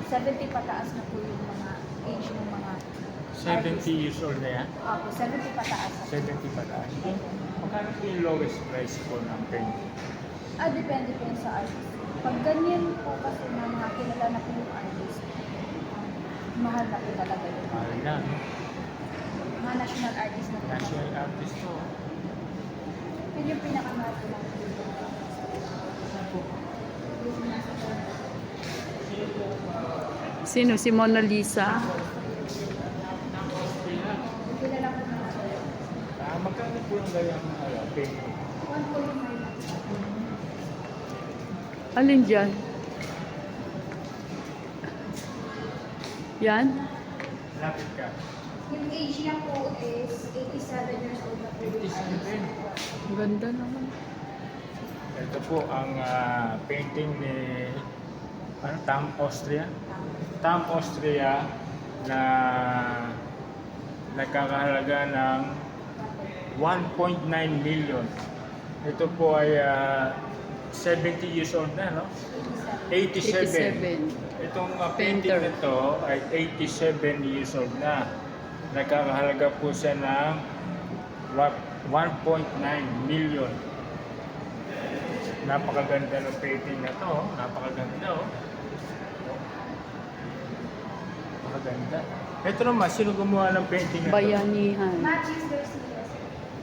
70 pataas na po yung mga age ng mga 70 years old na yan? Opo, 70 pataas. 70 pataas. Magkano po yung lowest price po ng painting? Depende po yun sa artist. Pag ganyan po kasi na mga kilala na po yung artist, mahal na po talaga yun. Mahal na, no? Mga national artist na po. National artist to. Yun yung pinakamahal po lang. Sino? Si Mona Lisa? Kilala po na po. Magkano po yung gayang painting? 1.9. Alin dyan? Yan? Lapit ka. Yung age niya po is 87 years old na po. 87. Ganda naman. Ito po ang painting ni Tam Austria. Tam Austria na nagkakahalaga ng 1.9 million. Ito po ay 70 years old na, no? 87. Itong painting Painter. nito ay 87 years old na. Nagkakahalaga po siya ng 1.9 million. Napakaganda ng painting na to. Napakaganda, oh. Napakaganda. Ito naman, sino gumawa ng painting na to? Bayanihan. Matthews Garcia.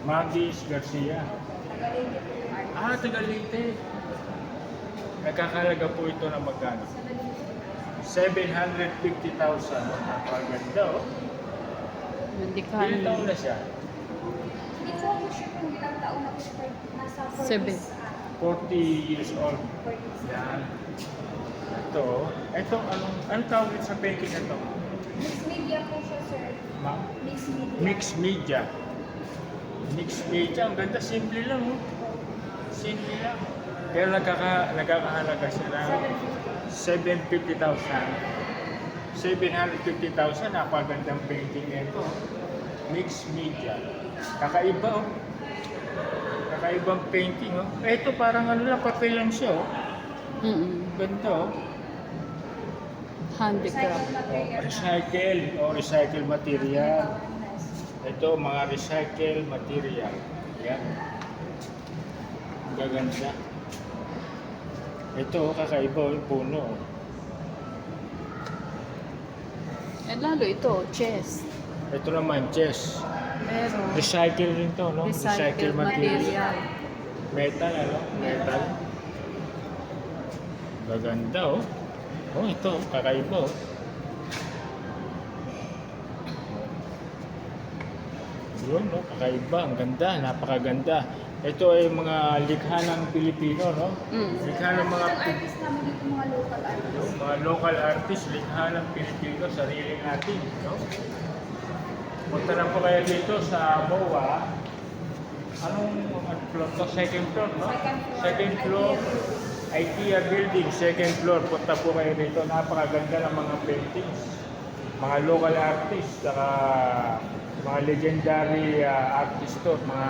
Magis Garcia. Tagalente po yung artist. Taga Leyte. Nagkakahalaga po ito na magkano? 750,000. Napakaganda, oh. Mandikhan. Ilang taon na siya? Hindi po ako sure kung ilang taon na po siya. Nasa 40s. 7. 40 years old. 40s. Yan. Ito, anong tawag dito sa painting na ito? Mixed media po siya, sir. Ma'am? Mixed media. Mixed media. Mixed media. Ang ganda, simple lang, oh. Simple lang. Pero nagkakahalaga siya ng 750,000. 750,000, napagandang painting nito. Mixed media. Kakaiba, oh. Kakaibang painting, oh. Ito parang ano lang, papel lang siya, oh. Ganda, oh. Handicraft. Recycle material. Ito, mga recycle material. Yan. Ang gaganda. Ito, kakaiba, oh, yung puno, oh. Eh lalo ito, chess. Ito naman, chess. Meron. Recycle rin to, no? Recycle material. Metal, ano? Metal. Gaganda, oh. Oh, ito, kakaiba, oh. Yun, no? Kakaiba, ang ganda, napakaganda. Ito ay mga likha ng Pilipino, no? Likha ng mga Ang artist namin dito, mga local artists. yung mga local artists, likha ng Pilipino, sarili natin, no? Punta na po kayo dito sa MOA. Anong floor to? Second floor, no? Second floor. IKEA building, second floor. Punta po kayo dito. Napakaganda ng mga paintings. Mga local artists, saka mga legendary artists to, mga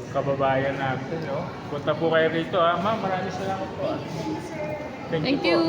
kababayan natin, no? Punta po kayo dito, ha? Ma'am, maraming salamat po, ha? Thank po. you.